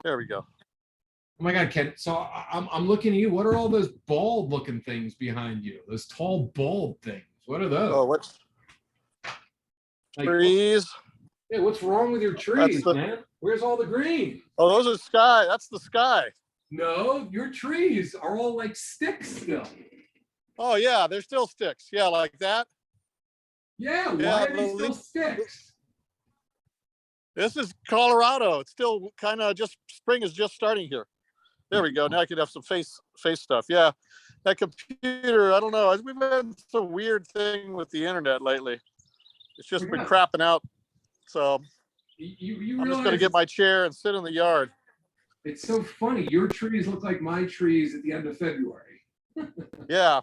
There we go. Oh my God, Ken. So I'm looking at you. What are all those bald looking things behind you? Those tall bald things. What are those? Oh, what's Like, trees? yeah, what's wrong with your That's trees, the. man? Where's all the green? Oh, those are sky. That's the sky. No, your trees are all like sticks still. Oh yeah, they're still sticks. Yeah, like that. Yeah, why Yeah, are they still sticks? this is Colorado. It's still kind of just spring is just starting here. There we go. Now I can have some face stuff. Yeah, that computer. I don't know. We've had some weird thing with the internet lately. It's just been crapping out. So You I'm just going to realize get my chair and sit in the yard. it's so funny. Your trees look like my trees at the end of February. Yeah,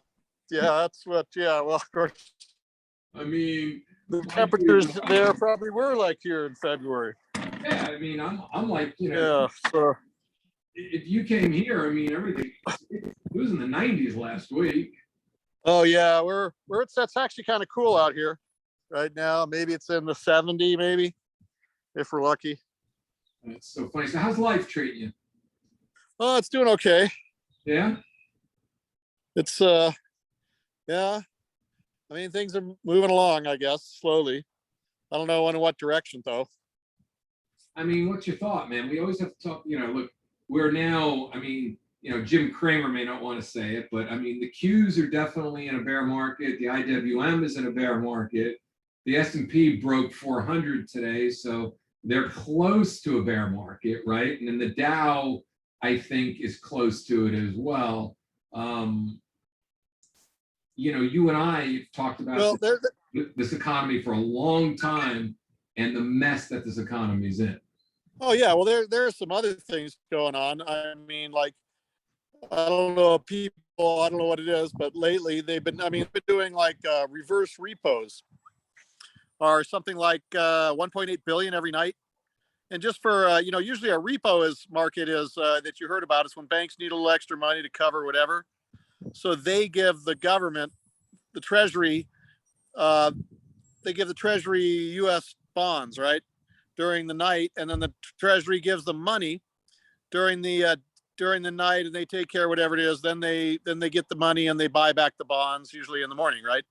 that's what. Yeah, well, of course, I mean, the temperatures there probably were like here in February. Yeah, I mean, I'm like, Yeah. So if you came here, I mean, everything. It was in the 90s last week. oh yeah, we're it's actually kind of cool out here right now. Maybe it's in the 70, maybe if we're lucky. It's so funny. So how's life treating you? Oh, it's doing okay. Yeah. It's yeah. I mean, things are moving along, I guess, slowly. I don't know in what direction though. I mean, what's your thought, man? We always have to talk, look, we're now, I mean, Jim Cramer may not want to say it, but I mean, the Qs are definitely in a bear market. The IWM is in a bear market. The S&P broke 400 today, so they're close to a bear market, right? And then the Dow, I think, is close to it as well. You and I have talked about this economy for a long time and the mess that this economy is in. Oh yeah, well there are some other things going on. I mean, like I don't know people, I don't know what it is, but lately they've been doing like reverse repos or something like 1.8 billion every night. And just for usually a repo market is that you heard about is when banks need a little extra money to cover whatever. So they give the government, the Treasury, they give the Treasury U.S. bonds, right, during the night, and then the Treasury gives them money during the night, and they take care of whatever it is. Then they get the money and they buy back the bonds, usually in the morning, right?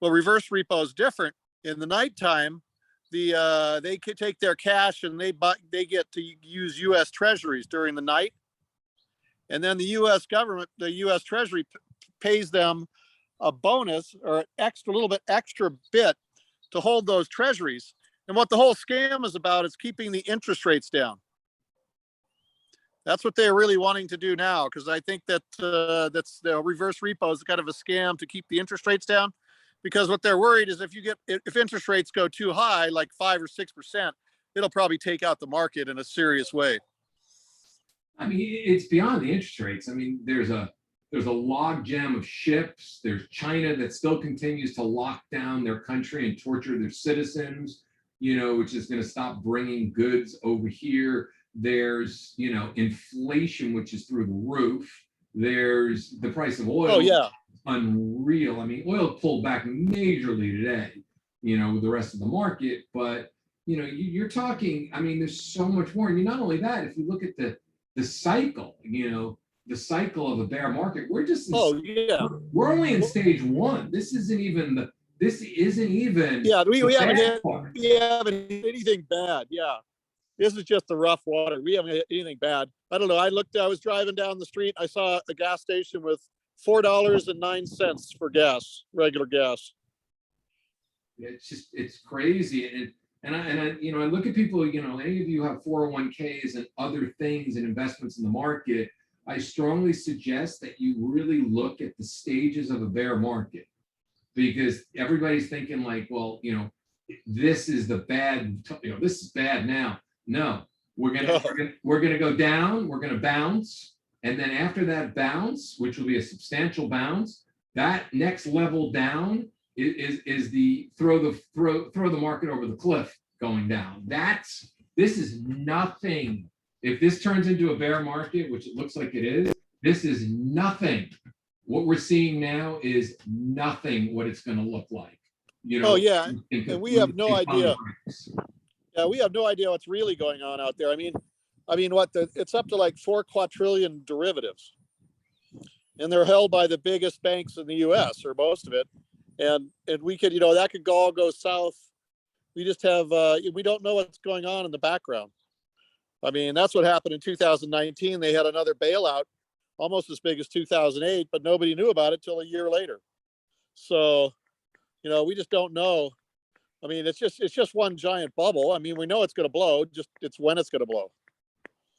Well, reverse repo is different. In the nighttime, they could take their cash and they get to use U.S. Treasuries during the night, and then the U.S. government, the U.S. Treasury, pays them a bonus or little bit extra bit to hold those treasuries. And what the whole scam is about is keeping the interest rates down. That's what they're really wanting to do now, because I think that that's the reverse repo is kind of a scam to keep the interest rates down. Because what they're worried is if interest rates go too high, like 5 or 6%, it'll probably take out the market in a serious way. I mean, it's beyond the interest rates. I mean, there's a log jam of ships. There's China that still continues to lock down their country and torture their citizens, which is going to stop bringing goods over here. There's, inflation, which is through the roof. There's the price of oil. Oh, yeah. Unreal. I mean, oil pulled back majorly today, with the rest of the market. But, you're talking, I mean, there's so much more. And not only that, if you look at the cycle, the cycle of a bear market, we're just we're only in stage one. This isn't even yeah, we haven't hit anything bad. Yeah, this is just the rough water. We haven't hit anything bad. I don't know. I was driving down the street, I saw a gas station with $4.09 for gas, regular gas. It's crazy. And I look at people, any of you have 401ks and other things and investments in the market. I strongly suggest that you really look at the stages of a bear market, because everybody's thinking like, well, this is the bad, this is bad now. No, we're gonna go down, we're gonna bounce, and then after that bounce, which will be a substantial bounce, that next level down is the throw the market over the cliff going down. This is nothing. If this turns into a bear market, which it looks like it is, this is nothing. What we're seeing now is nothing what it's going to look like. Oh yeah, and we have no idea. Yeah, we have no idea what's really going on out there. I mean, I mean, it's up to like 4 quadrillion derivatives, and they're held by the biggest banks in the U.S. or most of it, and we could, that could all go south. We just have we don't know what's going on in the background. I mean, that's what happened in 2019. They had another bailout, almost as big as 2008, but nobody knew about it till a year later. So, we just don't know. I mean, it's just one giant bubble. I mean, we know it's going to blow. Just it's when it's going to blow.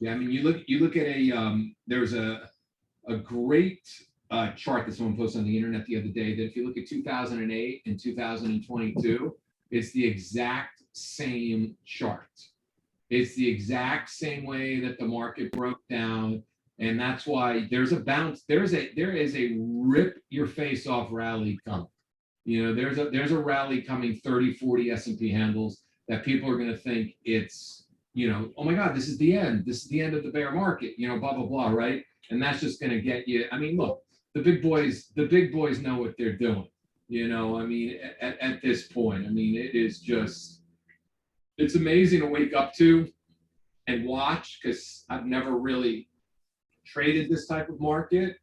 Yeah, I mean, you look at there's a great chart that someone posted on the internet the other day that if you look at 2008 and 2022, it's the exact same chart. It's the exact same way that the market broke down, and that's why there's a bounce. There is a rip your face off rally coming. There's a rally coming, 30, 40 S&P handles that people are going to think it's, oh my God, this is the end. This is the end of the bear market, blah, blah, blah, right? And that's just going to get you. I mean, look, the big boys know what they're doing. I mean, at this point, I mean, it's amazing to wake up to and watch, because I've never really traded this type of market.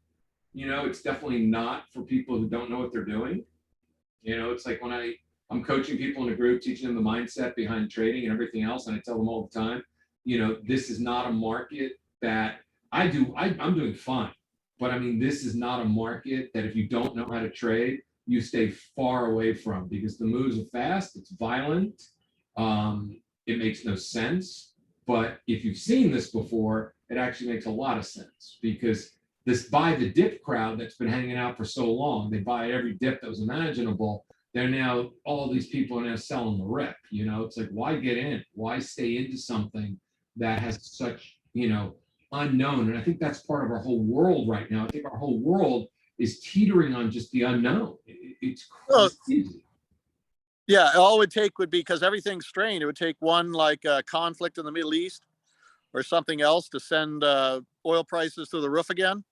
It's definitely not for people who don't know what they're doing. It's like when I'm coaching people in a group, teaching them the mindset behind trading and everything else, and I tell them all the time, this is not a market that I'm doing fine. But I mean, this is not a market that if you don't know how to trade, you stay far away from, because the moves are fast, it's violent, it makes no sense. But if you've seen this before, it actually makes a lot of sense, because this buy the dip crowd that's been hanging out for so long, they buy every dip that was imaginable. They're now, all these people are now selling the rip. It's like, why get in? Why stay into something that has such, unknown? And I think that's part of our whole world right now. I think our whole world is teetering on just the unknown. It's crazy. Yeah, all it would take would be, because everything's strained, it would take one like conflict in the Middle East or something else to send oil prices through the roof again,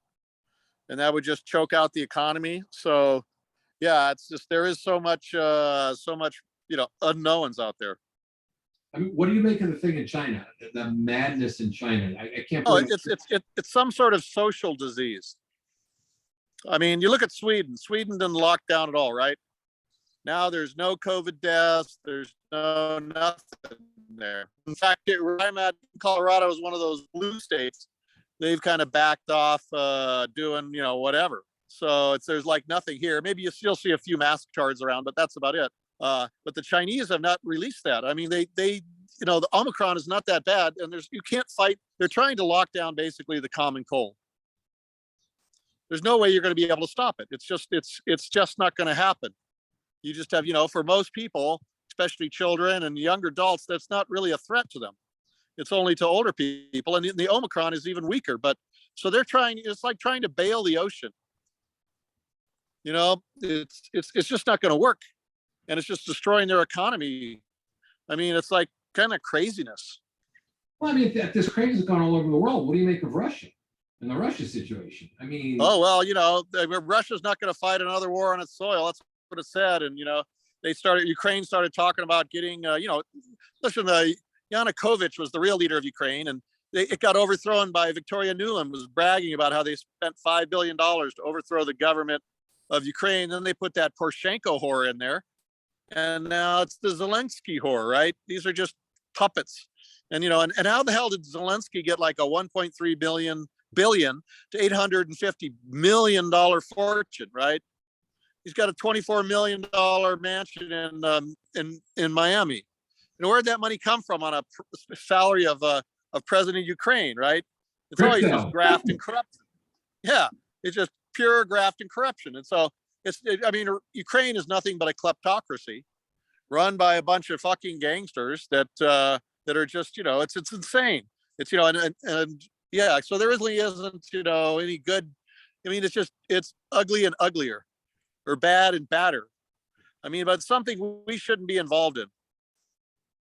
and that would just choke out the economy. So, yeah, it's just, there is so much unknowns out there. I mean, what do you make of the thing in China? The madness in China. I can't. Oh, it's some sort of social disease. I mean, you look at Sweden. Sweden didn't lock down at all, right? Now there's no COVID deaths. There's no nothing there. In fact, where I'm at, Colorado is one of those blue states. They've kind of backed off doing, whatever. So there's like nothing here. Maybe you still see a few mask charts around, but that's about it. But the Chinese have not released that. I mean, they the Omicron is not that bad, and you can't fight. They're trying to lock down basically the common cold. There's no way you're going to be able to stop it. It's just not going to happen. You just have, for most people, especially children and younger adults, that's not really a threat to them. It's only to older people, and the Omicron is even weaker. But so it's like trying to bail the ocean. It's just not going to work, and it's just destroying their economy. I mean, it's like kind of craziness. Well, I mean, if this craze has gone all over the world, what do you make of Russia and the Russia situation? I mean, oh well, Russia's not going to fight another war on its soil. That's what it said, and Ukraine started talking about getting, listen, Yanukovych was the real leader of Ukraine, and it got overthrown by Victoria Nuland, was bragging about how they spent $5 billion to overthrow the government of Ukraine. Then they put that Poroshenko whore in there, and now it's the Zelensky whore, right? These are just puppets. And and how the hell did Zelensky get like a 1.3 billion to $850 million fortune, right? He's got a $24 million mansion in Miami. And where'd that money come from on a salary of president of Ukraine, right? It's always just graft and corruption. Yeah, it's just pure graft and corruption. And so Ukraine is nothing but a kleptocracy run by a bunch of fucking gangsters that are just, it's insane. It's, and yeah, so there really isn't, any good. I mean, it's ugly and uglier, or bad and badder. I mean, but it's something we shouldn't be involved in.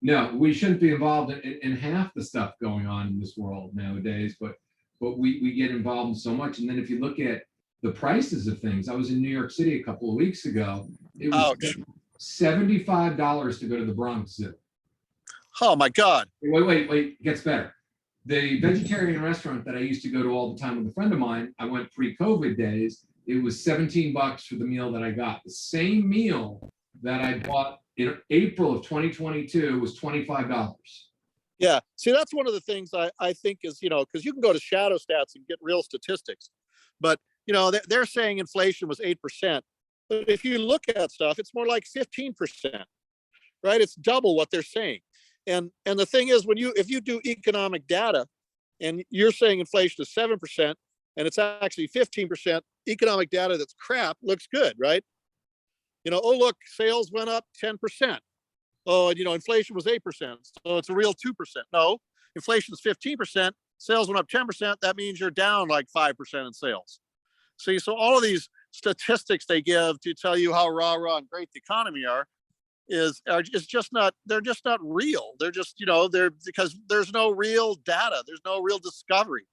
No, we shouldn't be involved in half the stuff going on in this world nowadays, but we get involved in so much. And then if you look at the prices of things, I was in New York City a couple of weeks ago. It was $75 to go to the Bronx Zoo. Oh my God. Wait, it gets better. The vegetarian restaurant that I used to go to all the time with a friend of mine, I went pre-COVID days. It was $17 for the meal that I got. The same meal that I bought in April of 2022 was $25. Yeah. See, that's one of the things I think is, because you can go to Shadow Stats and get real statistics, but they're saying inflation was 8%. But if you look at stuff, it's more like 15%, right? It's double what they're saying. And the thing is, if you do economic data and you're saying inflation is 7% and it's actually 15%, economic data that's crap looks good, right? Oh, look, sales went up 10%. Oh, and inflation was 8%. So it's a real 2%. No, inflation is 15%. Sales went up 10%. That means you're down like 5% in sales. See, so all of these statistics they give to tell you how rah and great the economy is just not, they're just not real. They're just, they're because there's no real data. There's no real discovery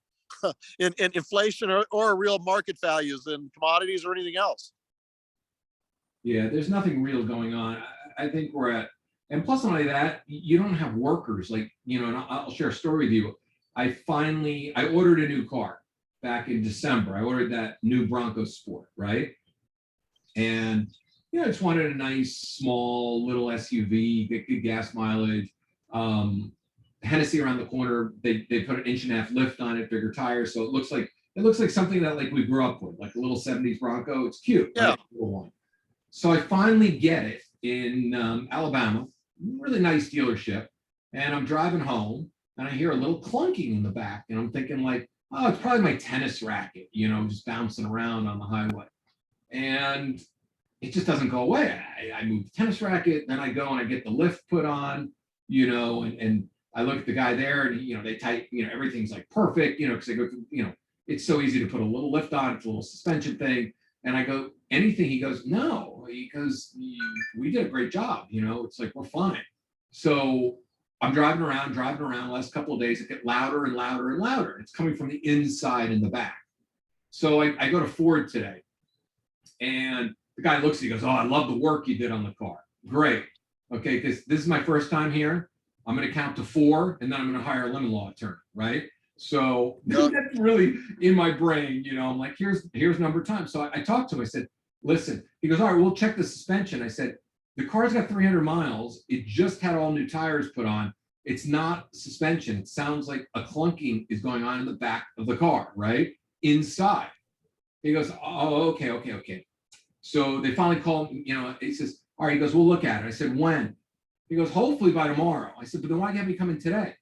in inflation or real market values in commodities or anything else. Yeah, there's nothing real going on. I think we're at, and plus not only that, you don't have workers like, and I'll share a story with you. I ordered a new car back in December. I ordered that new Bronco Sport, right? And I just wanted a nice, small, little SUV, get good gas mileage. Hennessy around the corner, they put an 1.5-inch lift on it, bigger tires, so it looks like something that like we grew up with, like a little 70s Bronco. It's cute, yeah. Right? One. So I finally get it in Alabama, really nice dealership, and I'm driving home, and I hear a little clunking in the back, and I'm thinking like, oh, it's probably my tennis racket, just bouncing around on the highway, and it just doesn't go away. I move the tennis racket, then I go and I get the lift put on, and I look at the guy there, and they tight, everything's like perfect, because they go through, it's so easy to put a little lift on, it's a little suspension thing, and I go, anything? He goes, no, because we did a great job, it's like we're fine. So I'm driving around the last couple of days, it gets louder and louder and louder. It's coming from the inside and the back. So I go to Ford today, and the guy looks at me, he goes, oh, I love the work you did on the car. Great. Okay, because this is my first time here. I'm going to count to 4, and then I'm going to hire a lemon law attorney, right? So that's really in my brain, I'm like, here's number time. So I talked to him, I said, listen, he goes, all right, we'll check the suspension. I said, the car's got 300 miles. It just had all new tires put on. It's not suspension. It sounds like a clunking is going on in the back of the car, right? Inside. He goes, oh, okay. So they finally called, he says, all right, he goes, we'll look at it. I said, when? He goes, hopefully by tomorrow. I said, but then why do you have me come in today?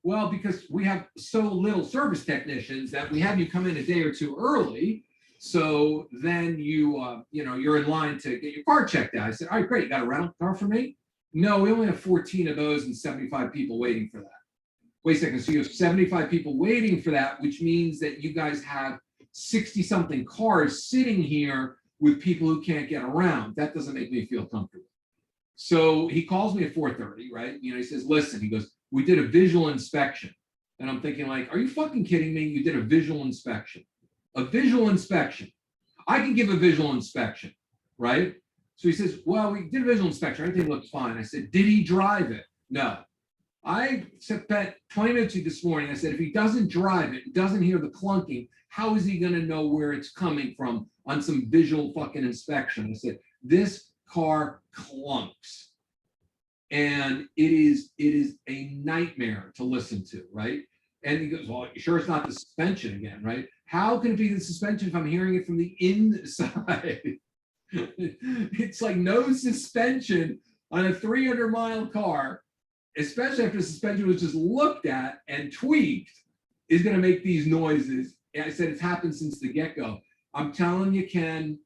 Well, because we have so little service technicians that we have you come in a day or two early. So then you're in line to get your car checked out. I said, all right, great. You got a rental car for me? No, we only have 14 of those and 75 people waiting for that. Wait a second. So you have 75 people waiting for that, which means that you guys have 60 something cars sitting here with people who can't get around. That doesn't make me feel comfortable. So he calls me at 4:30, right? He says, listen, he goes, we did a visual inspection. And I'm thinking like, are you fucking kidding me? You did a visual inspection. A visual inspection. I can give a visual inspection, right? So he says, well, we did a visual inspection. Everything looked fine. I said, did he drive it? No. I spent 20 minutes this morning. I said, if he doesn't drive it, doesn't hear the clunking, how is he going to know where it's coming from on some visual fucking inspection? I said, this car clunks. And it is a nightmare to listen to, right? And he goes, well, sure it's not the suspension again, right? How can it be the suspension if I'm hearing it from the inside? It's like no suspension on a 300-mile car, especially after the suspension was just looked at and tweaked, is going to make these noises. And I said, it's happened since the get-go. I'm telling you, Ken,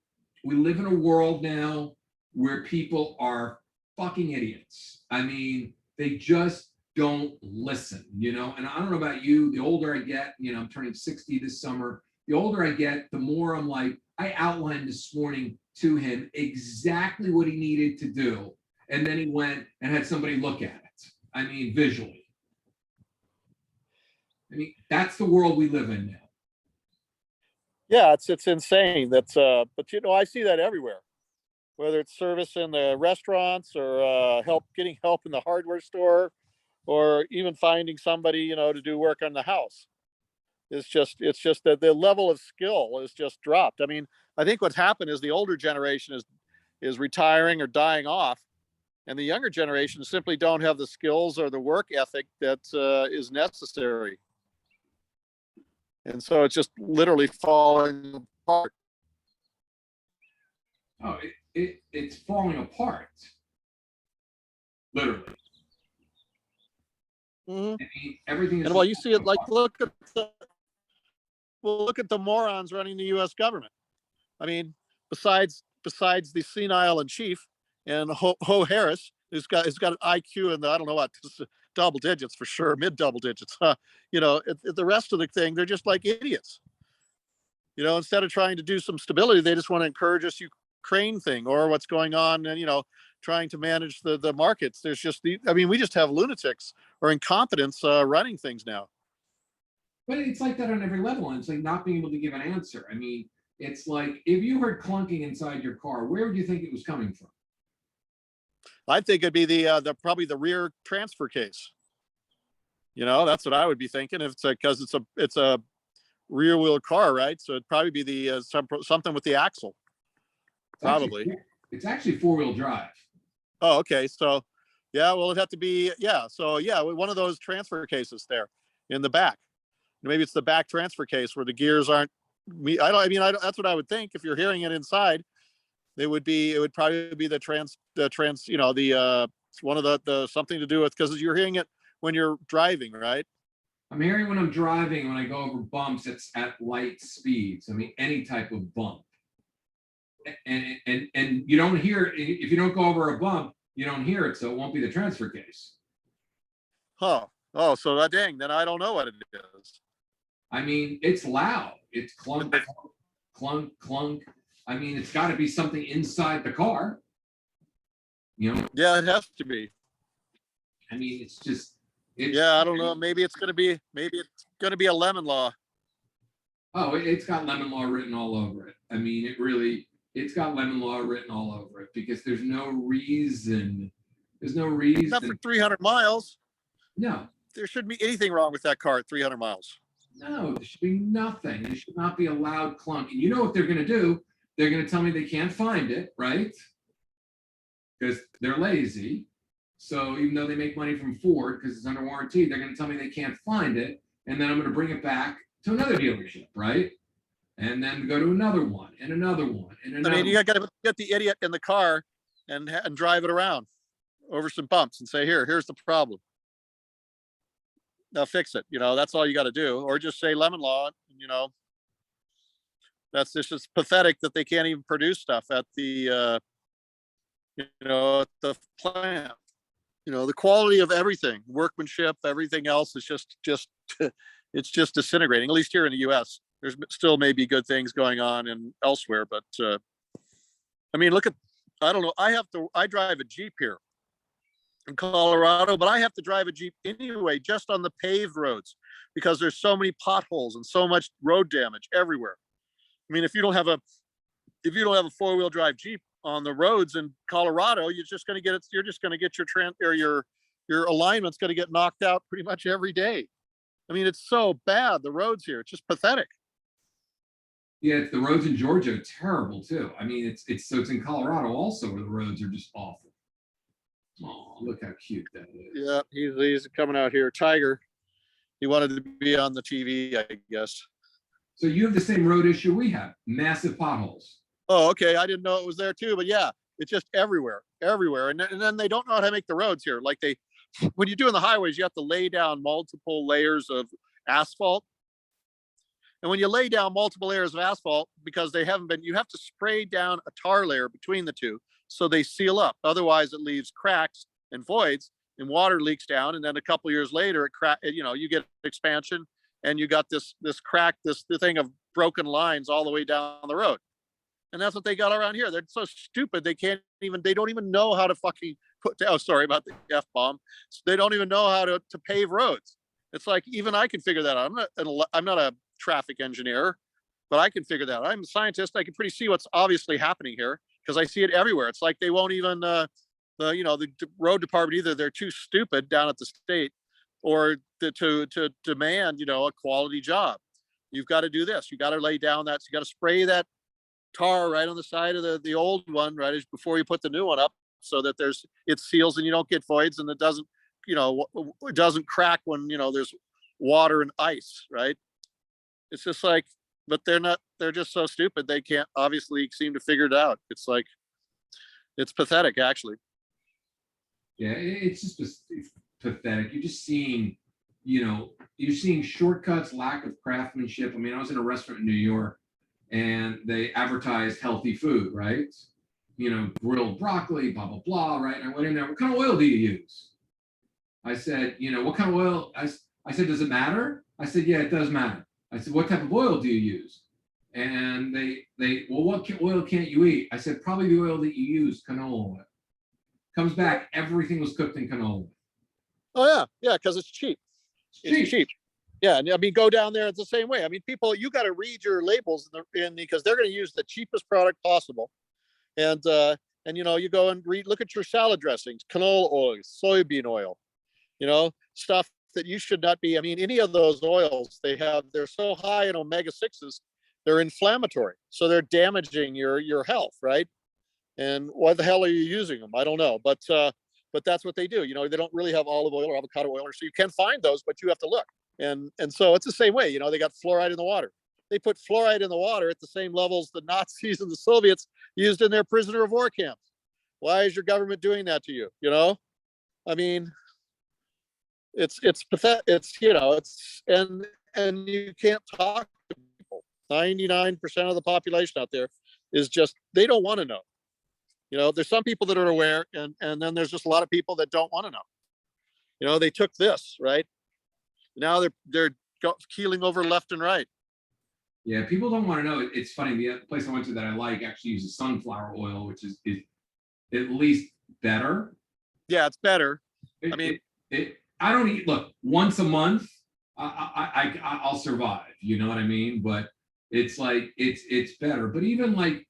we live in a world now where people are fucking idiots. I mean, they just don't listen, and I don't know about you, the older I get, I'm turning 60 this summer. The older I get, the more I'm like, I outlined this morning to him exactly what he needed to do. And then he went and had somebody look at it. I mean, visually. I mean, that's the world we live in now. Yeah, it's insane. But I see that everywhere. Whether it's service in the restaurants or getting help in the hardware store, or even finding somebody, to do work on the house. It's just that the level of skill is just dropped. I mean, I think what's happened is the older generation is retiring or dying off, and the younger generation simply don't have the skills or the work ethic that is necessary, and so it's just literally falling apart. Oh, it's falling apart, literally. Mm-hmm. I mean, everything is And just well, you see it falling like apart. look at the morons running the U.S. government. I mean, besides the senile in chief and Ho Harris, who's got an IQ in the, I don't know what, double digits for sure, mid double digits. The rest of the thing, they're just like idiots. Instead of trying to do some stability, they just want to encourage this Ukraine thing or what's going on, and trying to manage the markets. There's just I mean, we just have lunatics or incompetence running things now. But it's like that on every level, and it's like not being able to give an answer. I mean, it's like if you heard clunking inside your car, where would you think it was coming from? I think it'd be the probably the rear transfer case. That's what I would be thinking. If it's because it's a rear wheel car, right? So it'd probably be the something with the axle, It's actually probably. it's actually four-wheel drive. Oh, okay. So, yeah, well, it'd have to be, yeah. So, yeah, one of those transfer cases there in the back. Maybe it's the back transfer case where the gears aren't. That's what I would think. If you're hearing it inside, it would probably be the one of the something to do with, because you're hearing it when you're driving, right? I'm hearing when I'm driving, when I go over bumps, it's at light speeds. I mean, any type of bump. And you don't hear, if you don't go over a bump, you don't hear it, so it won't be the transfer case. Huh. Oh, so that dang, then I don't know what it is. I mean, it's loud. It's clunk, clunk, clunk. I mean, it's got to be something inside the car. Yeah, it has to be. I mean, Yeah, I don't know. Maybe it's gonna be a lemon law. Oh, it's got lemon law written all over it. I mean, it's got lemon law written all over it, because there's no reason. There's no reason. Not for 300 miles. No. There shouldn't be anything wrong with that car at 300 miles. No, there should be nothing. There should not be a loud clunk. And you know what they're going to do? They're going to tell me they can't find it, right? Because they're lazy. So even though they make money from Ford because it's under warranty, they're going to tell me they can't find it. And then I'm going to bring it back to another dealership, right? And then go to another one and another one and another. I mean, you got to get the idiot in the car and drive it around over some bumps and say, here's the problem. Now fix it. That's all you got to do. Or just say lemon law. That's just pathetic that they can't even produce stuff at the at the plant. The quality of everything, workmanship, everything else is just it's just disintegrating. At least here in the U.S., there's still maybe good things going on and elsewhere, but I mean, I don't know. I drive a Jeep here in Colorado, but I have to drive a Jeep anyway, just on the paved roads, because there's so many potholes and so much road damage everywhere. I mean, if you don't have a four-wheel drive Jeep on the roads in Colorado, you're just going to get your alignment's going to get knocked out pretty much every day. I mean, it's so bad, the roads here. It's just pathetic. Yeah, the roads in Georgia are terrible too. I mean, it's in Colorado also, where the roads are just awful. Oh, look how cute that is. Yeah, he's coming out here. Tiger. He wanted to be on the TV, I guess. So you have the same road issue we have, massive potholes. Oh, okay. I didn't know it was there too, but yeah, it's just everywhere. And then they don't know how to make the roads here. Like when you're doing the highways, you have to lay down multiple layers of asphalt. And when you lay down multiple layers of asphalt, because they haven't been, you have to spray down a tar layer between the two so they seal up. Otherwise, it leaves cracks and voids, and water leaks down. And then a couple of years later, you get expansion, and you got this crack, the thing of broken lines all the way down the road. And that's what they got around here. They're so stupid they don't even know how to fucking sorry about the F-bomb. They don't even know how to pave roads. It's like, even I can figure that out. I'm not a traffic engineer, but I can figure that out. I'm a scientist. I can pretty see what's obviously happening here because I see it everywhere. It's like they won't even the road department, either they're too stupid down at the state, or to demand, a quality job. You've got to do this. You got to lay down that. You got to spray that tar right on the side of the old one, right, before you put the new one up, so that it seals and you don't get voids, and it doesn't, it doesn't crack when, there's water and ice, right? It's just like, but they're just so stupid. They can't obviously seem to figure it out. It's like, it's pathetic, actually. Yeah, it's just it's pathetic. You're seeing shortcuts, lack of craftsmanship. I mean, I was in a restaurant in New York and they advertised healthy food, right? Grilled broccoli, blah, blah, blah, right? And I went in there, what kind of oil do you use? I said, what kind of oil? I said, does it matter? I said, yeah, it does matter. I said, what type of oil do you use? And well, what oil can't you eat? I said, probably the oil that you use, canola oil. Comes back, everything was cooked in canola. Oh yeah, because it's cheap. It's cheap. Yeah, and I mean, go down there. It's the same way. I mean, people, you got to read your labels because they're going to use the cheapest product possible, and you go and look at your salad dressings, canola oil, soybean oil, stuff that you should not be. I mean, any of those oils they're so high in omega-6s, they're inflammatory, so they're damaging your health, right? And why the hell are you using them? I don't know, but that's what they do. They don't really have olive oil or avocado oil, so you can find those, but you have to look. And so it's the same way. They got fluoride in the water. They put fluoride in the water at the same levels the Nazis and the Soviets used in their prisoner of war camps. Why is your government doing that to you? I mean, it's pathetic. It's and you can't talk to people. 99% of the population out there is just, they don't want to know. There's some people that are aware, and then there's just a lot of people that don't want to know. They took this, right? Now they're keeling over left and right. Yeah, people don't want to know. It's funny. The place I went to that I like actually uses sunflower oil, which is at least better. Yeah, it's better. I don't eat. Look, once a month, I'll survive. You know what I mean? But it's like it's better. But even like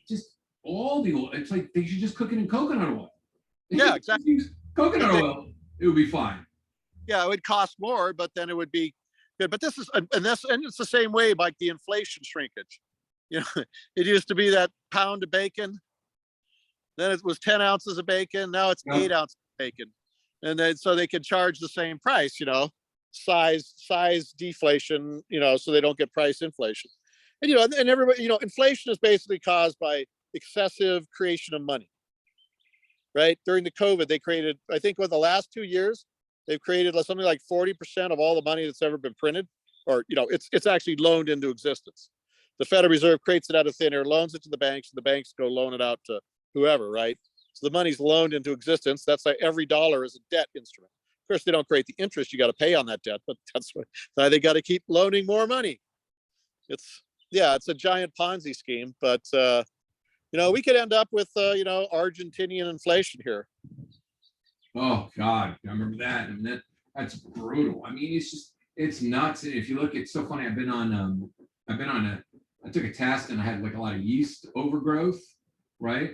just all the oil, it's like they should just cook it in coconut oil. Yeah, exactly. Use coconut oil, it would be fine. Yeah, it would cost more, but then it would be good. But this is, and it's the same way, like the inflation shrinkage. It used to be that pound of bacon, then it was 10 ounces of bacon, now it's 8 ounces of bacon, and then so they could charge the same price, size deflation, so they don't get price inflation. And and everybody, inflation is basically caused by excessive creation of money. Right? During the COVID, they created, I think, over the last 2 years, they've created something like 40% of all the money that's ever been printed, or it's actually loaned into existence. The Federal Reserve creates it out of thin air, loans it to the banks, and the banks go loan it out to whoever, right? So the money's loaned into existence. That's why every dollar is a debt instrument. Of course, they don't create the interest you got to pay on that debt, but that's why they got to keep loaning more money. It's a giant Ponzi scheme, but we could end up with Argentinian inflation here. Oh God, I remember that. I mean, that's brutal. I mean, it's nuts. If you look, it's so funny. I took a test and I had like a lot of yeast overgrowth, right,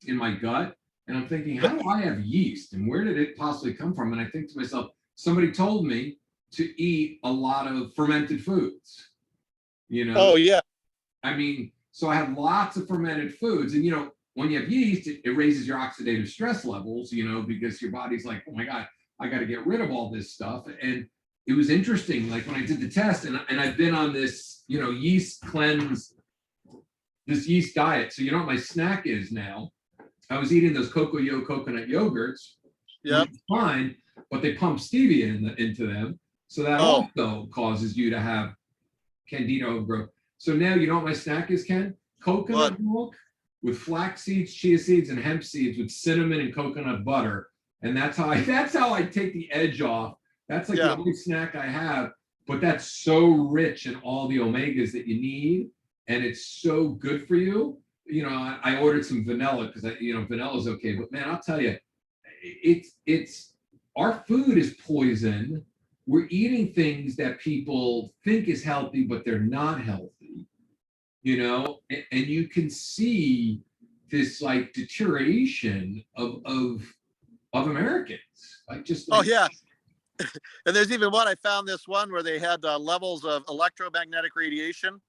in my gut. And I'm thinking, how do I have yeast and where did it possibly come from? And I think to myself, somebody told me to eat a lot of fermented foods, Oh yeah. I mean, so I had lots of fermented foods, and when you have yeast, it raises your oxidative stress levels, because your body's like, oh my God, I got to get rid of all this stuff. And it was interesting, like when I did the test, and I've been on this, yeast cleanse, this yeast diet. So what my snack is now? I was eating those coconut yogurts. Yeah. Fine, but they pump stevia into them, so that also causes you to have candida overgrowth. So now what my snack is, Ken? Coconut milk with flax seeds, chia seeds, and hemp seeds with cinnamon and coconut butter. And that's how I take the edge off. That's like the only snack I have, but that's so rich in all the omegas that you need. And it's so good for you. I ordered some vanilla because vanilla is okay, but man, I'll tell you, it's our food is poison. We're eating things that people think is healthy, but they're not healthy, and you can see this like deterioration of Americans. Like just Oh like, yeah, and there's even one I found this one where they had levels of electromagnetic radiation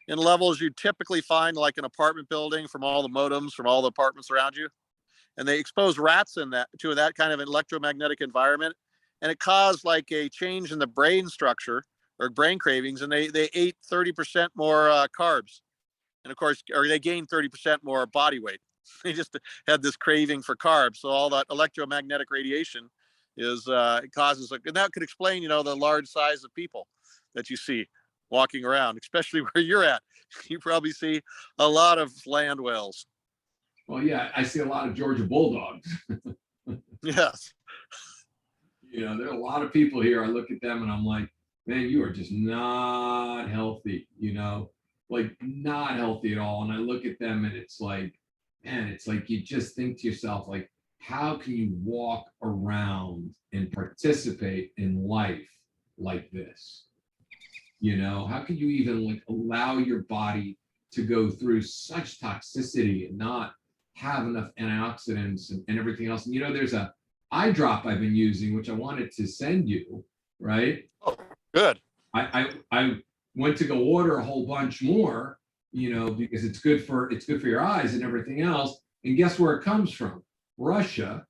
in levels you typically find like an apartment building from all the modems from all the apartments around you, and they exposed rats in that to that kind of an electromagnetic environment, and it caused like a change in the brain structure or brain cravings, and they ate 30% more carbs, and of course, or they gained 30% more body weight. They just had this craving for carbs. So all that electromagnetic radiation is it causes, and that could explain, the large size of people that you see walking around, especially where you're at. You probably see a lot of land whales. well, yeah, I see a lot of Georgia bulldogs. Yes. There are a lot of people here. I look at them and I'm like, man, you are just not healthy, like not healthy at all. And I look at them and it's like, man, it's like you just think to yourself, like, how can you walk around and participate in life like this? How can you even like allow your body to go through such toxicity and not have enough antioxidants and everything else? And there's a eye drop I've been using, which I wanted to send you, right? Oh, good. I went to go order a whole bunch more, because it's good for your eyes and everything else. And guess where it comes from? Russia.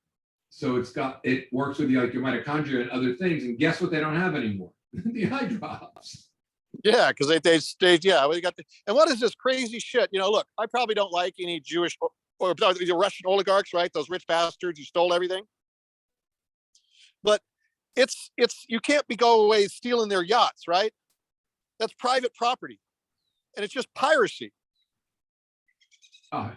So it works with like your mitochondria and other things. And guess what they don't have anymore? The eye drops. Yeah, because they stayed. Yeah, we got and what is this crazy shit? Look, I probably don't like any Jewish or the Russian oligarchs, right? Those rich bastards who stole everything. But it's you can't be go away stealing their yachts, right? That's private property, and it's just piracy.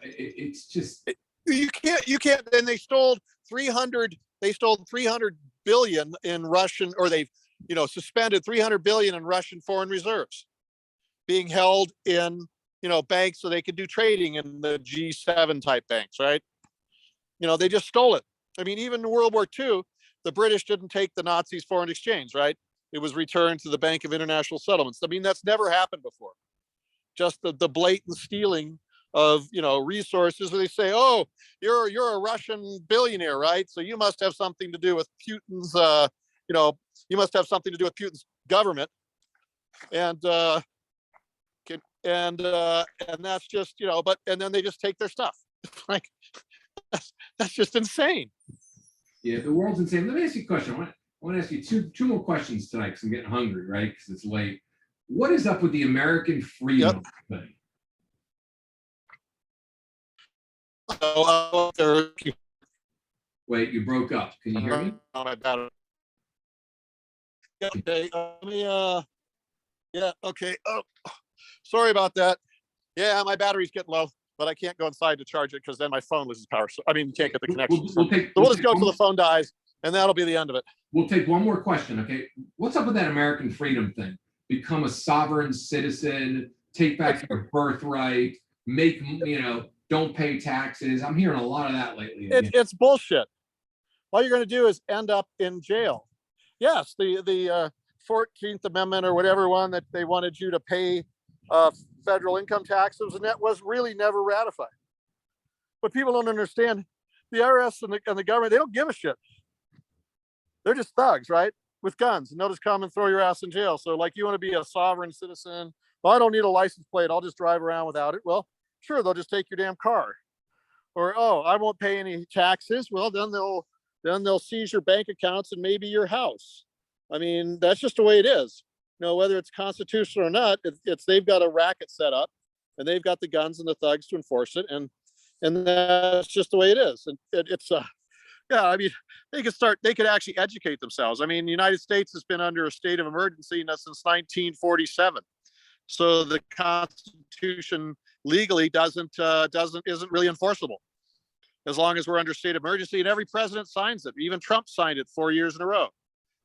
It's just You can't. Then they stole 300. They stole 300 billion in Russian, or they've suspended 300 billion in Russian foreign reserves, being held in banks so they could do trading in the G7 type banks, right? They just stole it. I mean, even in World War II, the British didn't take the Nazis' foreign exchange, right? It was returned to the Bank of International Settlements. I mean, that's never happened before. Just the blatant stealing of resources, where they say, "Oh, you're a Russian billionaire, right? So you must have something to do with Putin's, you must have something to do with Putin's government," and that's just but and then they just take their stuff. Like that's just insane. Yeah, the world's insane. Let me ask you a question. I want to ask you two more questions tonight because I'm getting hungry, right? Because it's late. What is up with the American freedom thing? Wait, you broke up. Can you hear me? Okay, let me yeah, okay. Oh, sorry about that. Yeah, my battery's getting low, but I can't go inside to charge it because then my phone loses power. So I mean, you can't get the connection. So we'll just go till the phone dies, and that'll be the end of it. We'll take one more question, okay? What's up with that American freedom thing? Become a sovereign citizen, take back your birthright, don't pay taxes. I'm hearing a lot of that lately. It's bullshit. All you're going to do is end up in jail. Yes, the 14th Amendment or whatever one that they wanted you to pay federal income taxes, and that was really never ratified. But people don't understand. The IRS and the government, they don't give a shit. They're just thugs, right? With guns, and they'll just come and throw your ass in jail. So like, you want to be a sovereign citizen? Well, I don't need a license plate. I'll just drive around without it. Well, sure, they'll just take your damn car. Or, oh, I won't pay any taxes. Well, then they'll seize your bank accounts and maybe your house. I mean, that's just the way it is. Whether it's constitutional or not, it's they've got a racket set up, and they've got the guns and the thugs to enforce it, and that's just the way it is. And it's yeah, I mean, they could actually educate themselves. I mean, the United States has been under a state of emergency since 1947. So the Constitution legally isn't really enforceable as long as we're under state of emergency, and every president signs it. Even Trump signed it 4 years in a row,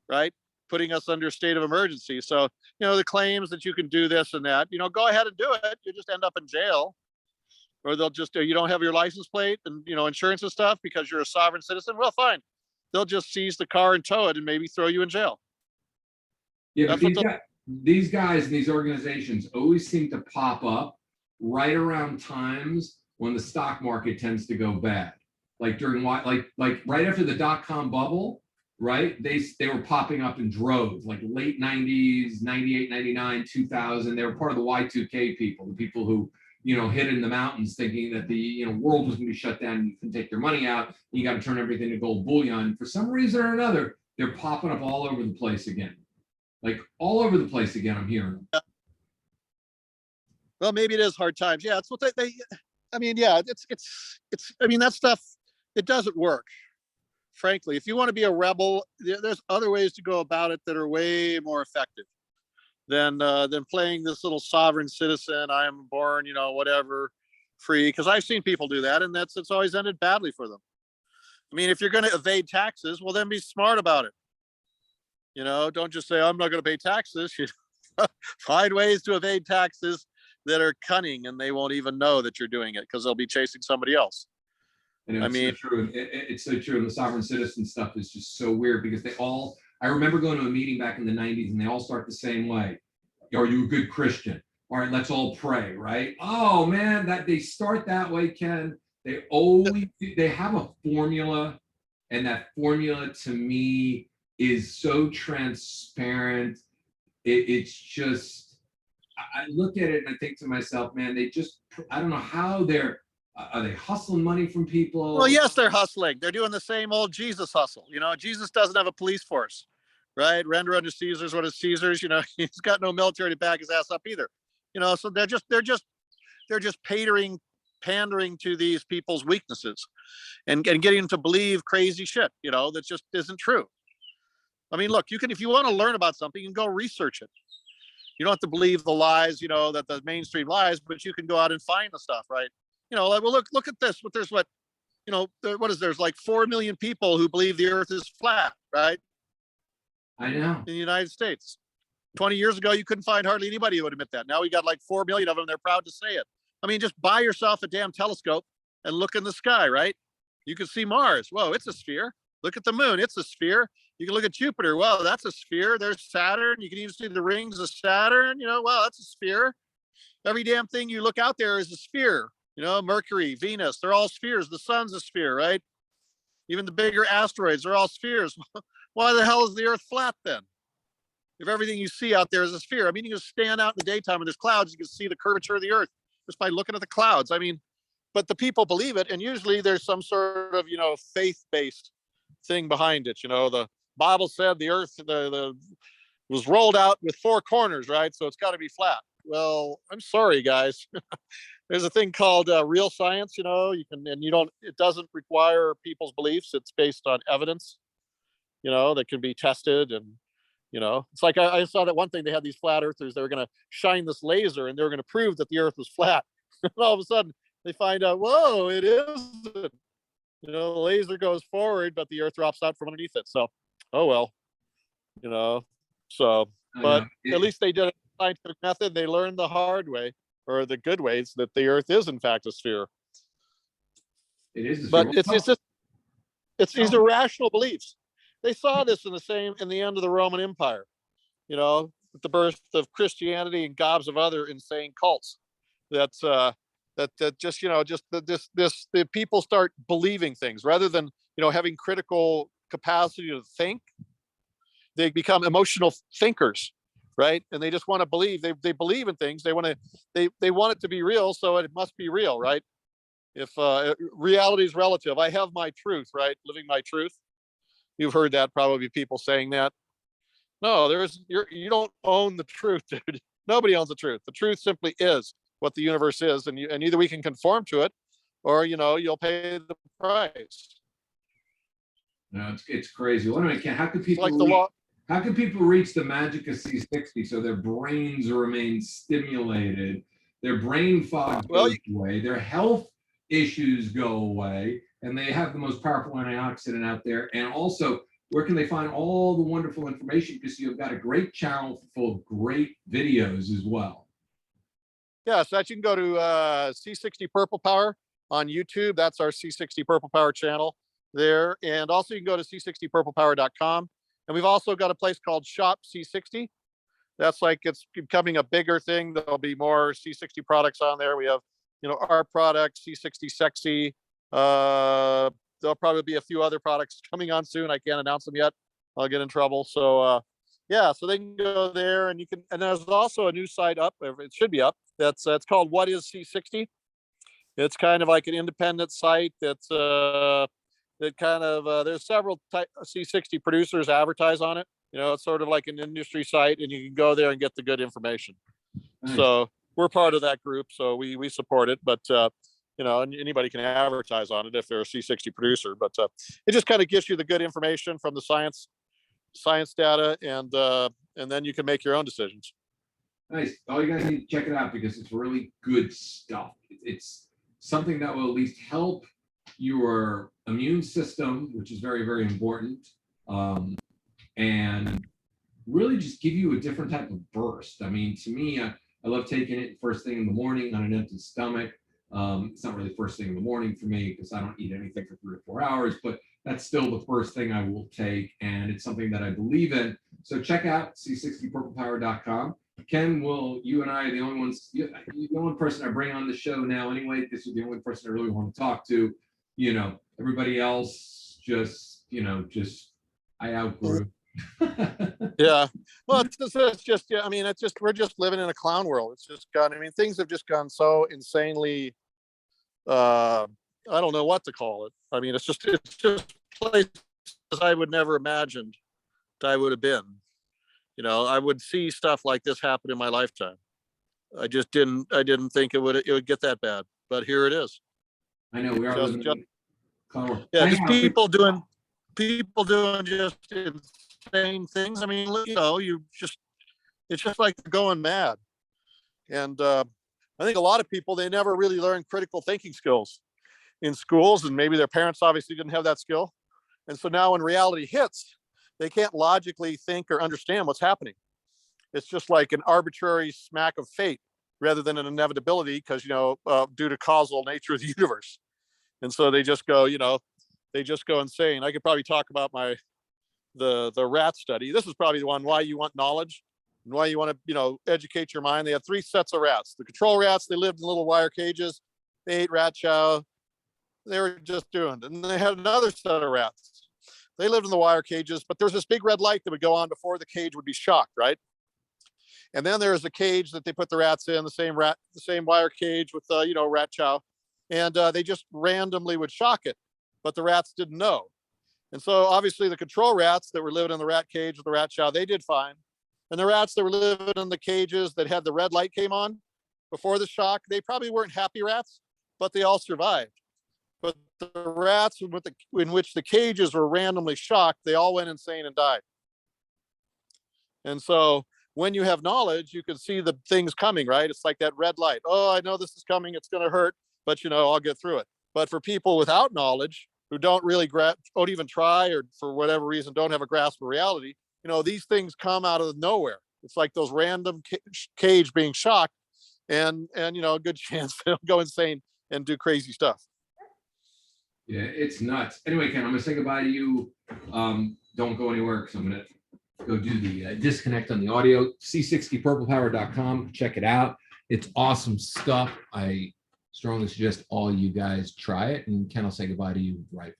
right? Putting us under state of emergency. So, the claims that you can do this and that, go ahead and do it. You just end up in jail, or they'll just, you don't have your license plate and, insurance and stuff because you're a sovereign citizen. Well, fine. They'll just seize the car and tow it and maybe throw you in jail. Yeah, but these guys and these organizations always seem to pop up right around times when the stock market tends to go bad. Like during what, like right after the dot-com bubble, right? They were popping up in droves, like late 90s, 98, 99, 2000. They were part of the Y2K people, the people who, hid in the mountains thinking that the world was going to be shut down and you can take your money out. You got to turn everything to gold bullion. For some reason or another, they're popping up all over the place again. Like all over the place again, I'm hearing them. Well, maybe it is hard times. Yeah, it's what they I mean, yeah, I mean, that stuff, it doesn't work. Frankly, if you want to be a rebel, there's other ways to go about it that are way more effective than playing this little sovereign citizen. I am born, whatever, free. Because I've seen people do that, and it's always ended badly for them. I mean, if you're going to evade taxes, well, then be smart about it. Don't just say I'm not going to pay taxes. You find ways to evade taxes that are cunning, and they won't even know that you're doing it because they'll be chasing somebody else. And it's so true. It's so true. And the sovereign citizen stuff is just so weird because I remember going to a meeting back in the 90s and they all start the same way. Are you a good Christian? All right, let's all pray, right? Oh man, that they start that way, Ken. They have a formula, and that formula to me is so transparent. It's just, I look at it and I think to myself, man, I don't know how are they hustling money from people? Well, yes, they're hustling. They're doing the same old Jesus hustle. Jesus doesn't have a police force, right? Render unto Caesar's what is Caesar's. He's got no military to back his ass up either. So they're just pandering to these people's weaknesses, and getting them to believe crazy shit. That just isn't true. I mean, look, if you want to learn about something, you can go research it. You don't have to believe the lies, that the mainstream lies, but you can go out and find the stuff, right? Like, well, look at this. There's there's like 4 million people who believe the earth is flat, right? I know. In the United States. 20 years ago, you couldn't find hardly anybody who would admit that. Now we got like 4 million of them. They're proud to say it. I mean, just buy yourself a damn telescope and look in the sky, right? You can see Mars. Whoa, it's a sphere. Look at the moon. It's a sphere. You can look at Jupiter. Well, that's a sphere. There's Saturn. You can even see the rings of Saturn. Well, that's a sphere. Every damn thing you look out there is a sphere. Mercury, Venus, they're all spheres. The sun's a sphere, right? Even the bigger asteroids are all spheres. Why the hell is the earth flat then? If everything you see out there is a sphere. I mean, you can stand out in the daytime and there's clouds, you can see the curvature of the earth just by looking at the clouds. I mean, but the people believe it, and usually there's some sort of, faith-based thing behind it. The Bible said the earth was rolled out with 4 corners, right? So it's got to be flat. Well, I'm sorry, guys. There's a thing called real science. It doesn't require people's beliefs. It's based on evidence, that can be tested. And, it's like I saw that one thing, they had these flat earthers, they were going to shine this laser and they were going to prove that the earth was flat. And all of a sudden they find out, whoa, it isn't. The laser goes forward, but the earth drops out from underneath it. So, oh well, but at least they did a scientific method. They learned the hard way, or the good ways, that the earth is in fact a sphere. It is, but it's these irrational beliefs. They saw this in the end of the Roman Empire, with the birth of Christianity and gobs of other insane cults. That just the people start believing things rather than having critical capacity to think. They become emotional thinkers, right? And they just want to believe. They believe in things. They want it to be real, so it must be real, right? If reality is relative, I have my truth, right? Living my truth. You've heard that, probably, people saying that. No, you don't own the truth, dude. Nobody owns the truth. The truth simply is what the universe is, and either we can conform to it, or you'll pay the price. No, it's crazy. What do I can? How could people How can people reach the magic of C60 so their brains remain stimulated, their brain fog goes away, their health issues go away, and they have the most powerful antioxidant out there? And also, where can they find all the wonderful information? Because you've got a great channel full of great videos as well. Yeah, so that you can go to C60 Purple Power on YouTube. That's our C60 Purple Power channel there. And also you can go to c60purplepower.com. And we've also got a place called Shop C60. That's like, it's becoming a bigger thing. There'll be more C60 products on there. We have our product, C60 Sexy. There'll probably be a few other products coming on soon. I can't announce them yet. I'll get in trouble. So yeah, so they can go there, and and there's also a new site up. It should be up. That's called What Is C60. It's kind of like an independent site that kind of there's several C60 producers advertise on it. It's sort of like an industry site, and you can go there and get the good information. Nice. So we're part of that group, so we support it. But and anybody can advertise on it if they're a C60 producer. But it just kind of gives you the good information from the science data, and then you can make your own decisions. Nice. All you guys need to check it out because it's really good stuff. It's something that will at least help your immune system, which is very, very important, and really just give you a different type of burst. I mean, to me, I love taking it first thing in the morning on an empty stomach. It's not really first thing in the morning for me because I don't eat anything for 3 or 4 hours, but that's still the first thing I will take, and it's something that I believe in. So check out c60purplepower.com. Ken, you and I are the only ones, you're the only person I bring on the show now anyway. This is the only person I really want to talk to. Everybody else I outgrew. Yeah. Well, it's just, yeah, I mean, we're just living in a clown world. It's just things have just gone so insanely, I don't know what to call it. I mean, it's just places I would never imagined that I would have been. I would see stuff like this happen in my lifetime. I didn't think it would get that bad, but here it is. I know we are living in clown world. Yeah, just people doing just insane things. I mean, it's just like going mad. And I think a lot of people, they never really learn critical thinking skills in schools, and maybe their parents obviously didn't have that skill. And so now when reality hits, they can't logically think or understand what's happening. It's just like an arbitrary smack of fate rather than an inevitability because, due to causal nature of the universe. And so they just go insane. I could probably talk about the rat study. This is probably the one why you want knowledge and why you want to, educate your mind. They had 3 sets of rats. The control rats, they lived in little wire cages. They ate rat chow. They were just doing it. And they had another set of rats. They lived in the wire cages, but there's this big red light that would go on before the cage would be shocked, right? And then there's a cage that they put the rats in, the same wire cage with, rat chow. And they just randomly would shock it, but the rats didn't know. And so obviously the control rats that were living in the rat cage with the rat chow, they did fine. And the rats that were living in the cages that had the red light came on before the shock, they probably weren't happy rats, but they all survived. But the rats in which the cages were randomly shocked, they all went insane and died. And so when you have knowledge, you can see the things coming, right? It's like that red light. Oh, I know this is coming. It's going to hurt, but I'll get through it. But for people without knowledge, who don't really don't even try, or for whatever reason don't have a grasp of reality, these things come out of nowhere. It's like those random cage being shocked, and a good chance they'll go insane and do crazy stuff. Yeah, it's nuts. Anyway, Ken, I'm gonna say goodbye to you. Don't go anywhere because I'm gonna go do the disconnect on the audio. C60purplepower.com. Check it out. It's awesome stuff. I strongly suggest all you guys try it. And Ken, I'll say goodbye to you right.